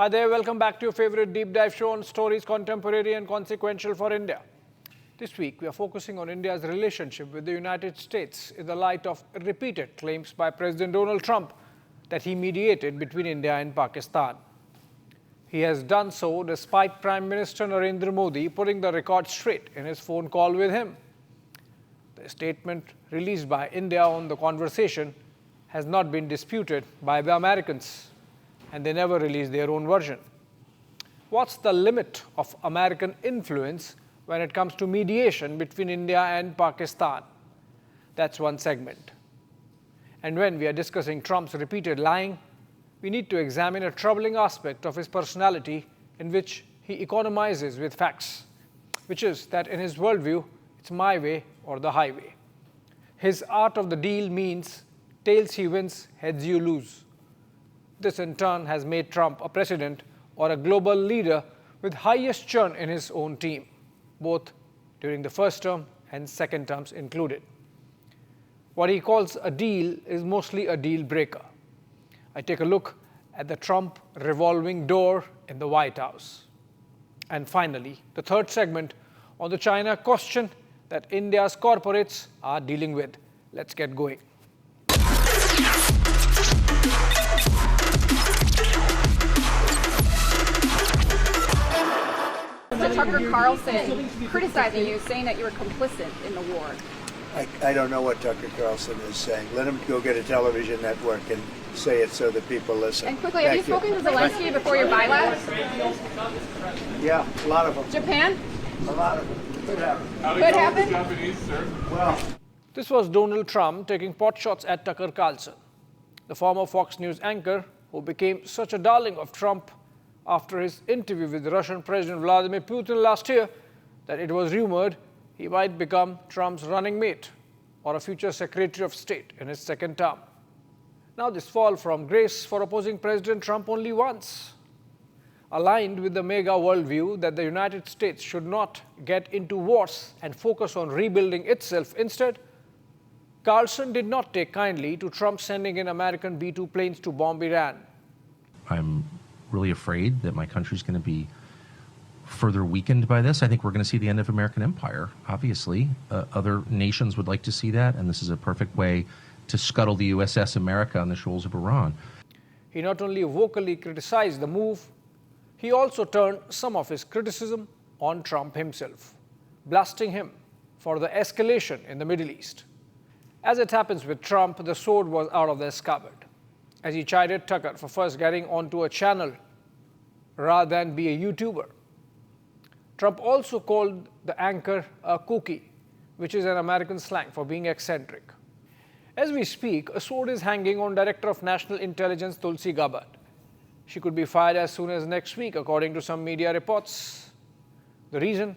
Hi there, welcome back to your favorite deep dive show on stories contemporary and consequential for India. This week, we are focusing on India's relationship with the United States in the light of repeated claims by President Donald Trump that he mediated between India and Pakistan. He has done so despite Prime Minister Narendra Modi putting the record straight in his phone call with him. The statement released by India on the conversation has not been disputed by the Americans, and they never released their own version. What's the limit of American influence when it comes to mediation between India and Pakistan? That's one segment. And when we are discussing Trump's repeated lying, we need to examine a troubling aspect of his personality in which he economizes with facts, which is that in his worldview, it's my way or the highway. His art of the deal means tails he wins, heads you lose. This in turn has made Trump a president or a global leader with highest churn in his own team, both during the first term and second terms included. What he calls a deal is mostly a deal breaker. I take a look at the Trump revolving door in the White House. And finally, the third segment on the China question that India's corporates are dealing with. Let's get going. Tucker Carlson criticizing you, saying that you were complicit in the war. I don't know what Tucker Carlson is saying. Let him go get a television network and say it so that people listen. And quickly, have you spoken to Zelensky before your bylaws? Yeah, a lot of them. Japan? A lot of them. Could happen. Could happen? Japanese, sir. Well, This was Donald Trump taking potshots at Tucker Carlson, the former Fox News anchor who became such a darling of Trump after his interview with Russian President Vladimir Putin last year that it was rumored he might become Trump's running mate or a future Secretary of State in his second term. Now this fall from grace for opposing President Trump only once. Aligned with the mega worldview that the United States should not get into wars and focus on rebuilding itself instead, Carlson did not take kindly to Trump sending in American B-2 planes to bomb Iran. I'm really afraid that my country's going to be further weakened by this. I think we're going to see the end of American empire, obviously. Other nations would like to see that, and this is a perfect way to scuttle the USS America on the shoals of Iran. He not only vocally criticized the move, he also turned some of his criticism on Trump himself, blasting him for the escalation in the Middle East. As it happens with Trump, the sword was out of the scabbard, as he chided Tucker for first getting onto a channel rather than be a YouTuber. Trump also called the anchor a kooky, which is an American slang for being eccentric. As we speak, a sword is hanging on Director of National Intelligence Tulsi Gabbard. She could be fired as soon as next week, according to some media reports. The reason?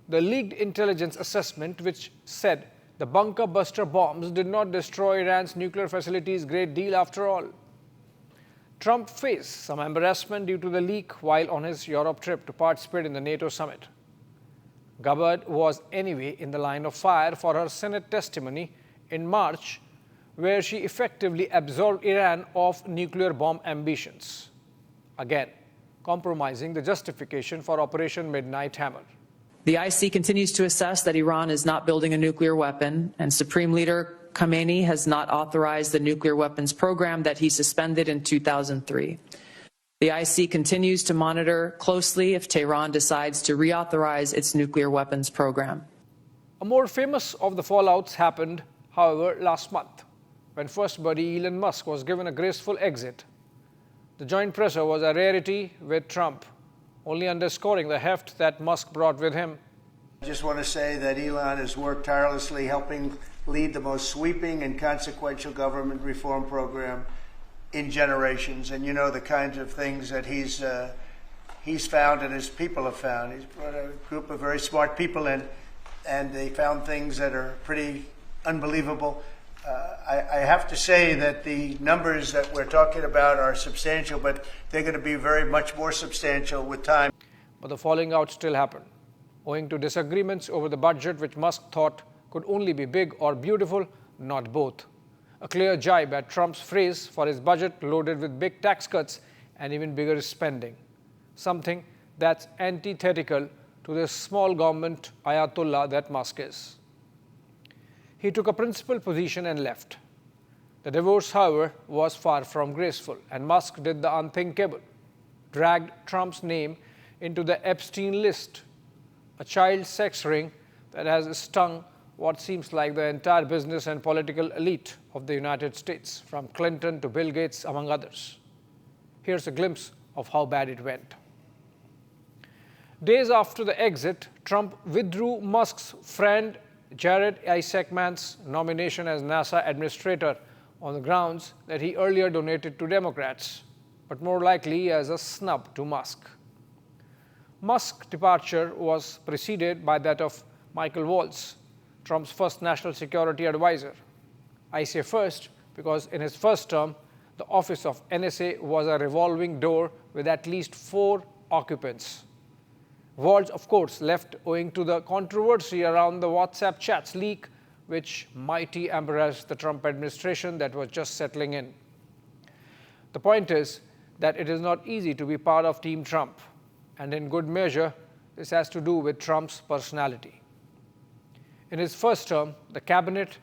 The leaked intelligence assessment, which said the bunker buster bombs did not destroy Iran's nuclear facilities great deal after all. Trump faced some embarrassment due to the leak while on his Europe trip to participate in the NATO summit. Gabbard was anyway in the line of fire for her Senate testimony in March, where she effectively absolved Iran of nuclear bomb ambitions, again compromising the justification for Operation Midnight Hammer. The IC continues to assess that Iran is not building a nuclear weapon, and Supreme Leader Khamenei has not authorized the nuclear weapons program that he suspended in 2003. The IC continues to monitor closely if Tehran decides to reauthorize its nuclear weapons program. A more famous of the fallouts happened, however, last month, when First Buddy Elon Musk was given a graceful exit. The joint presser was a rarity with Trump, only underscoring the heft that Musk brought with him. I just want to say that Elon has worked tirelessly helping lead the most sweeping and consequential government reform program in generations. And you know the kinds of things that he's found and his people have found. He's brought a group of very smart people in, and they found things that are pretty unbelievable. I have to say that the numbers that we're talking about are substantial, but they're going to be very much more substantial with time. But the falling out still happened, owing to disagreements over the budget which Musk thought could only be big or beautiful, not both. A clear jibe at Trump's phrase for his budget loaded with big tax cuts and even bigger spending. something that's antithetical to the small government Ayatollah that Musk is. He took a principled position and left. The divorce, however, was far from graceful, and Musk did the unthinkable, dragged Trump's name into the Epstein list, a child sex ring that has stung what seems like the entire business and political elite of the United States, from Clinton to Bill Gates, among others. Here's a glimpse of how bad it went. Days after the exit, Trump withdrew Musk's friend Jared Isaacman's nomination as NASA administrator on the grounds that he earlier donated to Democrats, but more likely as a snub to Musk. Musk's departure was preceded by that of Michael Waltz, Trump's first national security advisor. I say first because in his first term, the office of NSA was a revolving door with at least 4 occupants. Waltz, of course, left owing to the controversy around the WhatsApp chats leak, which mighty embarrassed the Trump administration that was just settling in. The point is that it is not easy to be part of Team Trump, and in good measure, this has to do with Trump's personality. In his first term, the cabinet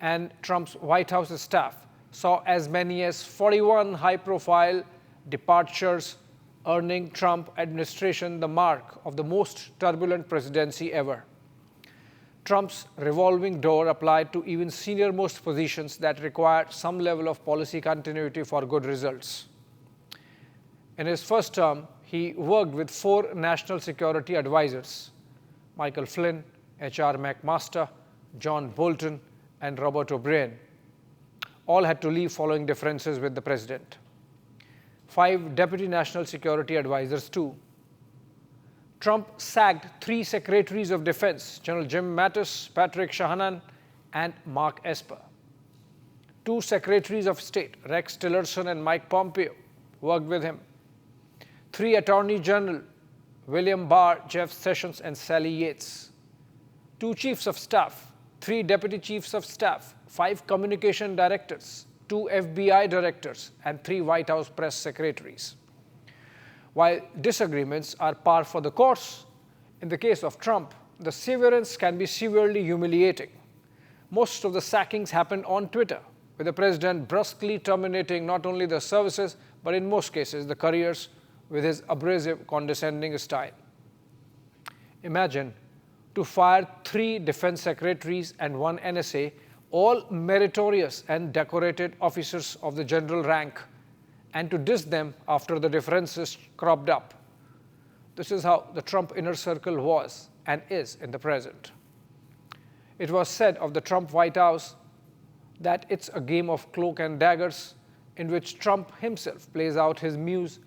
and Trump's White House staff saw as many as 41 high-profile departures, earning Trump administration the mark of the most turbulent presidency ever. Trump's revolving door applied to even senior-most positions that required some level of policy continuity for good results. In his first term, he worked with 4 national security advisors: Michael Flynn, H.R. McMaster, John Bolton, and Robert O'Brien. All had to leave following differences with the president. 5 deputy national security advisors too. Trump sacked 3 secretaries of defense, General Jim Mattis, Patrick Shanahan, and Mark Esper. 2 secretaries of state, Rex Tillerson and Mike Pompeo, worked with him. 3 attorney general, William Barr, Jeff Sessions, and Sally Yates. 2 chiefs of staff, 3 deputy chiefs of staff, 5 communication directors, 2 FBI directors, and 3 White House press secretaries. While disagreements are par for the course, in the case of Trump, the severance can be severely humiliating. Most of the sackings happened on Twitter, with the president brusquely terminating not only the services, but in most cases, the careers with his abrasive, condescending style. Imagine to fire 3 defense secretaries and 1 NSA, all meritorious and decorated officers of the general rank, and to diss them after the differences cropped up. This is how the Trump inner circle was and is in the present. It was said of the Trump White House that it's a game of cloak and daggers in which Trump himself plays out his muse,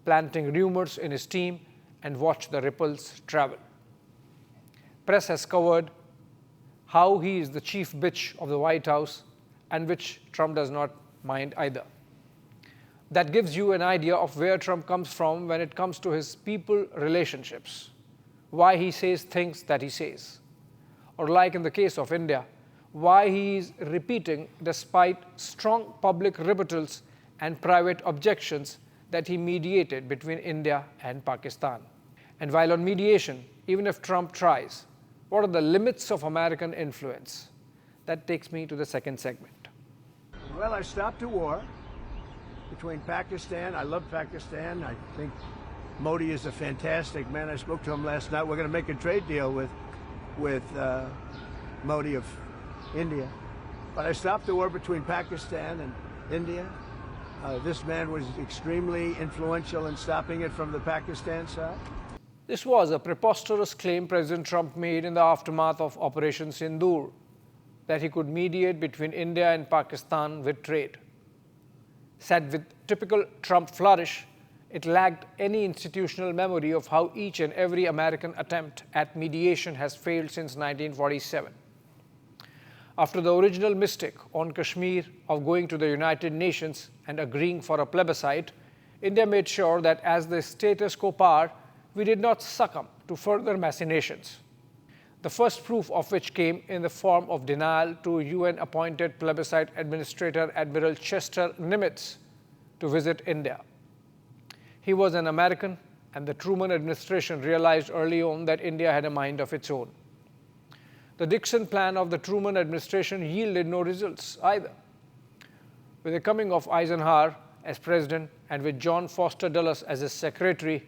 planting rumors in his team, and watch the ripples travel. Press has covered how he is the chief bitch of the White House, and which Trump does not mind either. That gives you an idea of where Trump comes from when it comes to his people relationships, why he says things that he says. Or like in the case of India, why he is repeating, despite strong public rebuttals and private objections, that he mediated between India and Pakistan. And while on mediation, even if Trump tries, what are the limits of American influence? That takes me to the second segment. Well, I stopped a war between Pakistan. I love Pakistan. I think Modi is a fantastic man. I spoke to him last night. We're going to make a trade deal with Modi of India. But I stopped the war between Pakistan and India. This man was extremely influential in stopping it from the Pakistan side. This was a preposterous claim President Trump made in the aftermath of Operation Sindoor, that he could mediate between India and Pakistan with trade. Said with typical Trump flourish, it lacked any institutional memory of how each and every American attempt at mediation has failed since 1947. After the original mistake on Kashmir of going to the United Nations and agreeing for a plebiscite, India made sure that as the status quo power, we did not succumb to further machinations. The first proof of which came in the form of denial to UN-appointed plebiscite administrator Admiral Chester Nimitz to visit India. He was an American, and the Truman administration realized early on that India had a mind of its own. The Dixon plan of the Truman administration yielded no results either. With the coming of Eisenhower as president and with John Foster Dulles as his secretary,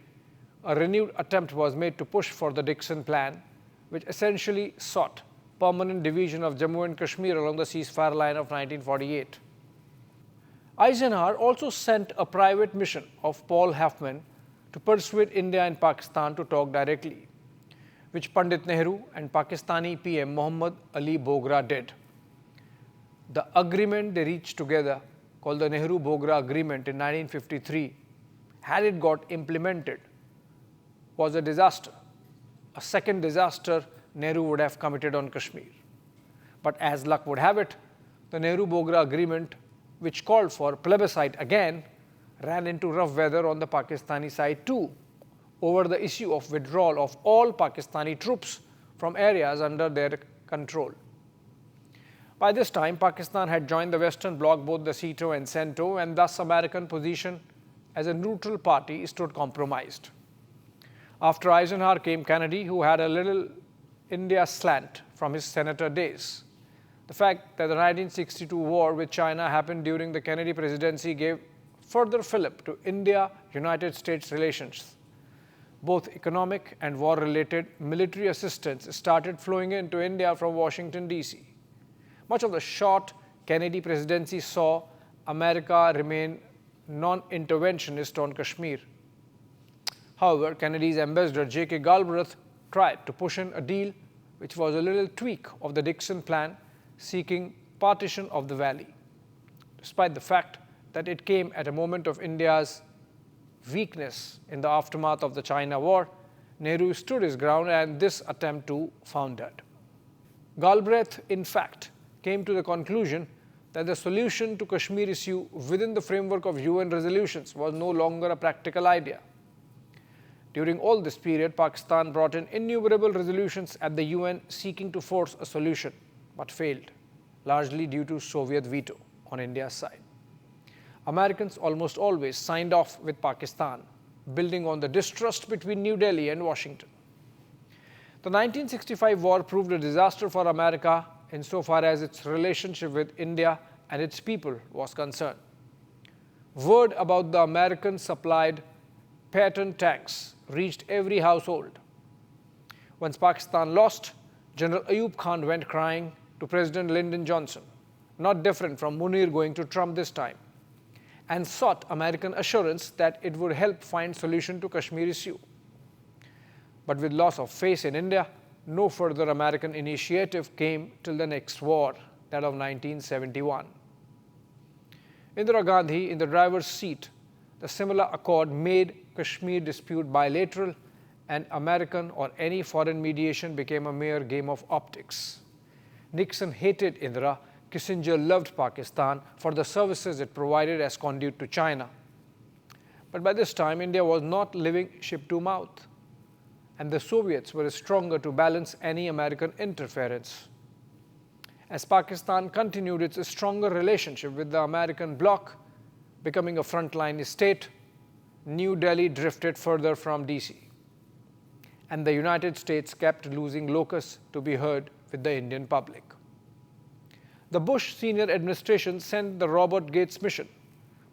a renewed attempt was made to push for the Dixon plan, which essentially sought permanent division of Jammu and Kashmir along the ceasefire line of 1948. Eisenhower also sent a private mission of Paul Hafman to persuade India and Pakistan to talk directly, which Pandit Nehru and Pakistani PM Muhammad Ali Bogra did. The agreement they reached together, called the Nehru-Bogra Agreement in 1953, had it got implemented, was a disaster. A second disaster Nehru would have committed on Kashmir. But as luck would have it, the Nehru-Bogra Agreement, which called for plebiscite again, ran into rough weather on the Pakistani side too, over the issue of withdrawal of all Pakistani troops from areas under their control. By this time, Pakistan had joined the Western Bloc, both the SEATO and CENTO, and thus American position as a neutral party stood compromised. After Eisenhower came Kennedy, who had a little India slant from his senator days. The fact that the 1962 war with China happened during the Kennedy presidency gave further fillip to India-United States relations. Both economic and war-related military assistance started flowing into India from Washington, D.C. Much of the short Kennedy presidency saw America remain non-interventionist on Kashmir. However, Kennedy's ambassador J.K. Galbraith tried to push in a deal which was a little tweak of the Dixon plan seeking partition of the valley. Despite the fact that it came at a moment of India's weakness in the aftermath of the China war, Nehru stood his ground and this attempt too foundered. Galbraith, in fact, came to the conclusion that the solution to Kashmir issue within the framework of UN resolutions was no longer a practical idea. During all this period, Pakistan brought in innumerable resolutions at the UN seeking to force a solution, but failed, largely due to Soviet veto on India's side. Americans almost always signed off with Pakistan, building on the distrust between New Delhi and Washington. The 1965 war proved a disaster for America insofar as its relationship with India and its people was concerned. Word about the American-supplied Patton tanks reached every household. Once Pakistan lost, General Ayub Khan went crying to President Lyndon Johnson, not different from Munir going to Trump this time, and sought American assurance that it would help find solution to Kashmir issue. But with loss of face in India, no further American initiative came till the next war, that of 1971. Indira Gandhi, in the driver's seat, the similar accord made Kashmir dispute bilateral, and American or any foreign mediation became a mere game of optics. Nixon hated Indira. Kissinger loved Pakistan for the services it provided as conduit to China. But by this time, India was not living ship to mouth, and the Soviets were stronger to balance any American interference. As Pakistan continued its stronger relationship with the American bloc, becoming a frontline state, New Delhi drifted further from DC, and the United States kept losing locus to be heard with the Indian public. The Bush senior administration sent the Robert Gates mission,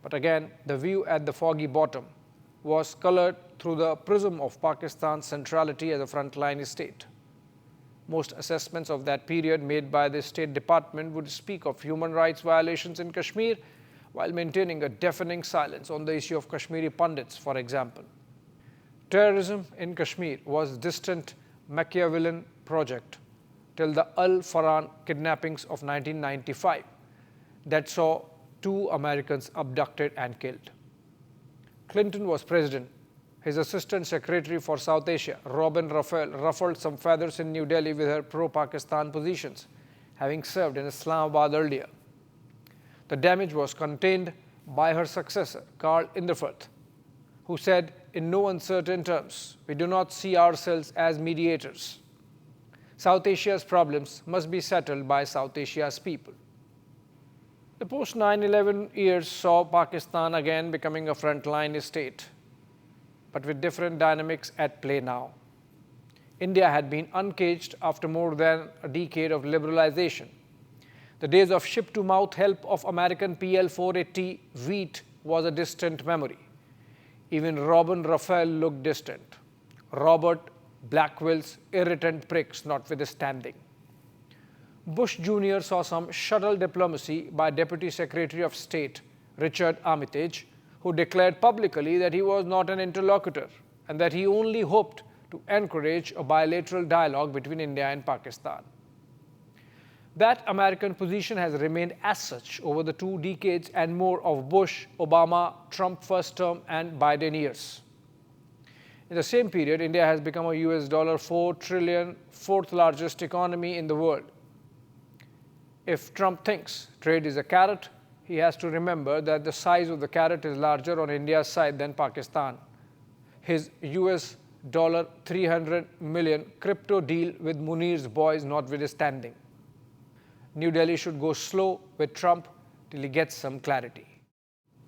but again, the view at the foggy bottom was colored through the prism of Pakistan's centrality as a frontline state. Most assessments of that period made by the State Department would speak of human rights violations in Kashmir while maintaining a deafening silence on the issue of Kashmiri Pandits, for example. Terrorism in Kashmir was a distant Machiavellian project till the Al-Farhan kidnappings of 1995 that saw 2 Americans abducted and killed. Clinton was president. His assistant secretary for South Asia, Robin Raphael, ruffled some feathers in New Delhi with her pro-Pakistan positions, having served in Islamabad earlier. The damage was contained by her successor, Karl Inderfurth, who said in no uncertain terms, "We do not see ourselves as mediators. South Asia's problems must be settled by South Asia's people." The post-9/11 years saw Pakistan again becoming a frontline state. but with different dynamics at play now. India had been uncaged after more than a decade of liberalization. The days of ship-to-mouth help of American PL-480 wheat was a distant memory. Even Robin Raphael looked distant. Robert Blackwell's irritant pricks notwithstanding. Bush Jr. saw some subtle diplomacy by Deputy Secretary of State Richard Armitage, who declared publicly that he was not an interlocutor and that he only hoped to encourage a bilateral dialogue between India and Pakistan. That American position has remained as such over the 2 decades and more of Bush, Obama, Trump first term and Biden years. In the same period, India has become a US $4 trillion, 4th largest economy in the world. If Trump thinks trade is a carrot, he has to remember that the size of the carrot is larger on India's side than Pakistan. His US $300 million crypto deal with Munir's boys notwithstanding. New Delhi should go slow with Trump till he gets some clarity.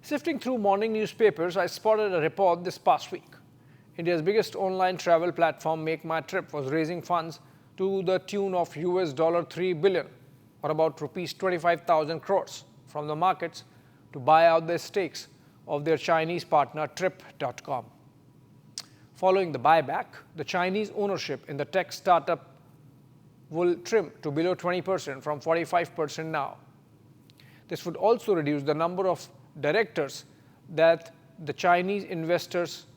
Sifting through morning newspapers, I spotted a report this past week. India's biggest online travel platform, Make My Trip, was raising funds to the tune of US $3 billion, or about rupees 25,000 crores, from the markets to buy out their stakes of their Chinese partner Trip.com. Following the buyback, the Chinese ownership in the tech startup will trim to below 20% from 45% now. This would also reduce the number of directors that the Chinese investors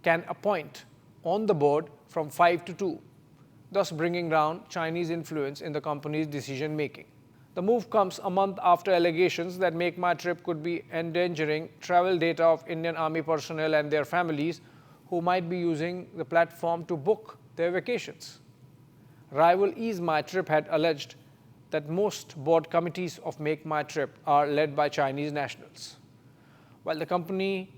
can appoint on the board from 5 to 2, thus bringing down Chinese influence in the company's decision-making. The move comes a month after allegations that Make My Trip could be endangering travel data of Indian Army personnel and their families who might be using the platform to book their vacations. Rival Ease My Trip had alleged that most board committees of Make My Trip are led by Chinese nationals. While the company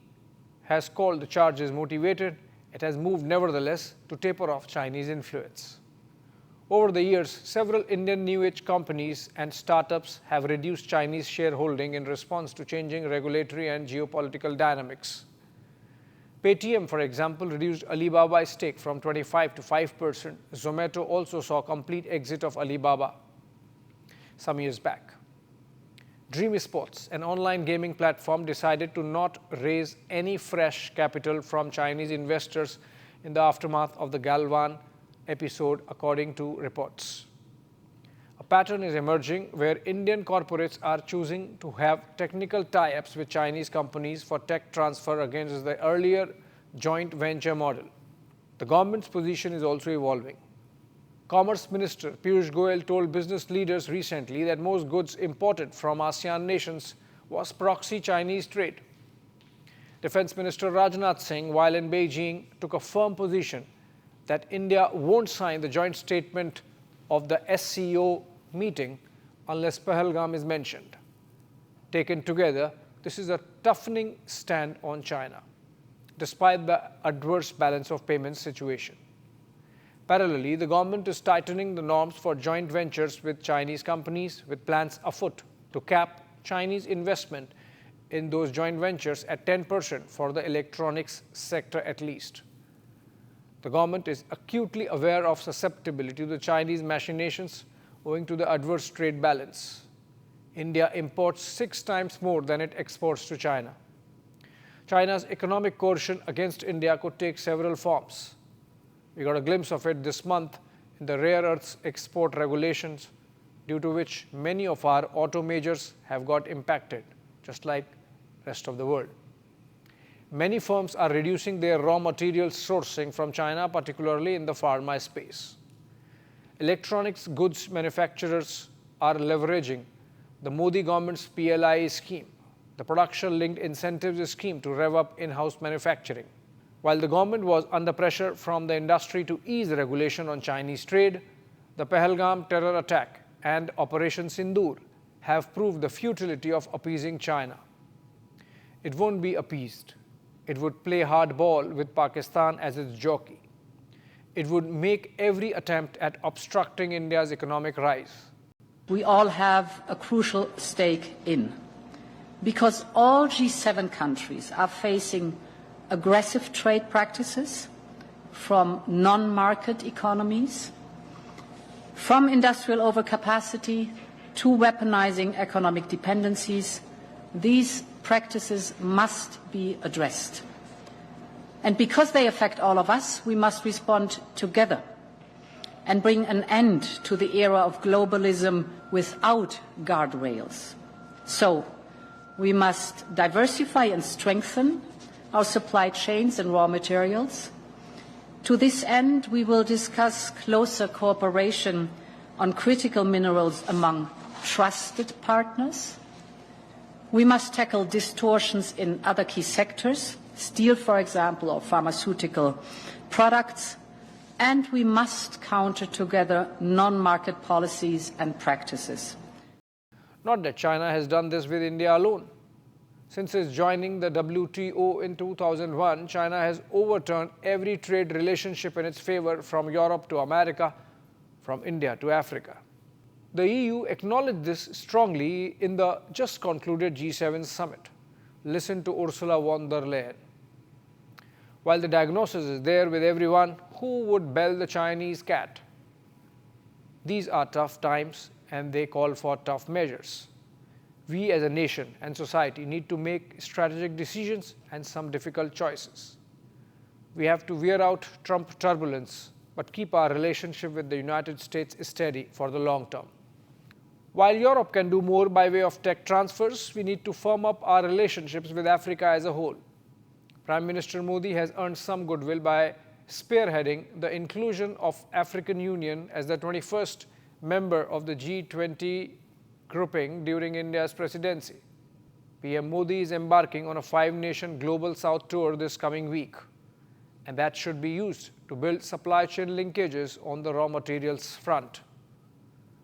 has called the charges motivated, it has moved nevertheless to taper off Chinese influence. Over the years, several Indian new age companies and startups have reduced Chinese shareholding in response to changing regulatory and geopolitical dynamics. Paytm, for example, reduced Alibaba's stake from 25 to 5%. Zomato also saw complete exit of Alibaba some years back. Dream Sports, an online gaming platform, decided to not raise any fresh capital from Chinese investors in the aftermath of the Galwan episode, according to reports. A pattern is emerging where Indian corporates are choosing to have technical tie-ups with Chinese companies for tech transfer against the earlier joint venture model. The government's position is also evolving. Commerce Minister Piyush Goyal told business leaders recently that most goods imported from ASEAN nations was proxy Chinese trade. Defense Minister Rajnath Singh, while in Beijing, took a firm position that India won't sign the joint statement of the SCO meeting unless Pahalgam is mentioned. Taken together, this is a toughening stand on China, despite the adverse balance of payments situation. Parallelly, the government is tightening the norms for joint ventures with Chinese companies, with plans afoot to cap Chinese investment in those joint ventures at 10% for the electronics sector at least. The government is acutely aware of susceptibility to the Chinese machinations owing to the adverse trade balance. India imports 6 times more than it exports to China. China's economic coercion against India could take several forms. We got a glimpse of it this month in the rare earths export regulations, due to which many of our auto majors have got impacted, just like the rest of the world. Many firms are reducing their raw material sourcing from China, particularly in the pharma space. Electronics goods manufacturers are leveraging the Modi government's PLI scheme, the production-linked incentives scheme, to rev up in-house manufacturing. While the government was under pressure from the industry to ease regulation on Chinese trade, the Pahalgam terror attack and Operation Sindoor have proved the futility of appeasing China. It won't be appeased. It would play hardball with Pakistan as its jockey. It would make every attempt at obstructing India's economic rise. We all have a crucial stake in, because all G7 countries are facing aggressive trade practices, from non-market economies, from industrial overcapacity to weaponizing economic dependencies. These practices must be addressed. And because they affect all of us, we must respond together and bring an end to the era of globalism without guardrails. So, we must diversify and strengthen our supply chains and raw materials. To this end, we will discuss closer cooperation on critical minerals among trusted partners. We must tackle distortions in other key sectors, steel, for example, or pharmaceutical products, and we must counter together non-market policies and practices. Not that China has done this with India alone. Since its joining the WTO in 2001, China has overturned every trade relationship in its favor, from Europe to America, from India to Africa. The EU acknowledged this strongly in the just concluded G7 summit. Listen to Ursula von der Leyen. While the diagnosis is there with everyone, who would bell the Chinese cat? These are tough times and they call for tough measures. We as a nation and society need to make strategic decisions and some difficult choices. We have to wear out Trump turbulence, but keep our relationship with the United States steady for the long term. While Europe can do more by way of tech transfers, we need to firm up our relationships with Africa as a whole. Prime Minister Modi has earned some goodwill by spearheading the inclusion of African Union as the 21st member of the G20 grouping during India's presidency. PM Modi is embarking on a 5-nation Global South tour this coming week, and that should be used to build supply chain linkages on the raw materials front.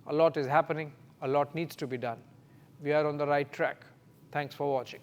A lot is happening, a lot needs to be done. We are on the right track. Thanks for watching.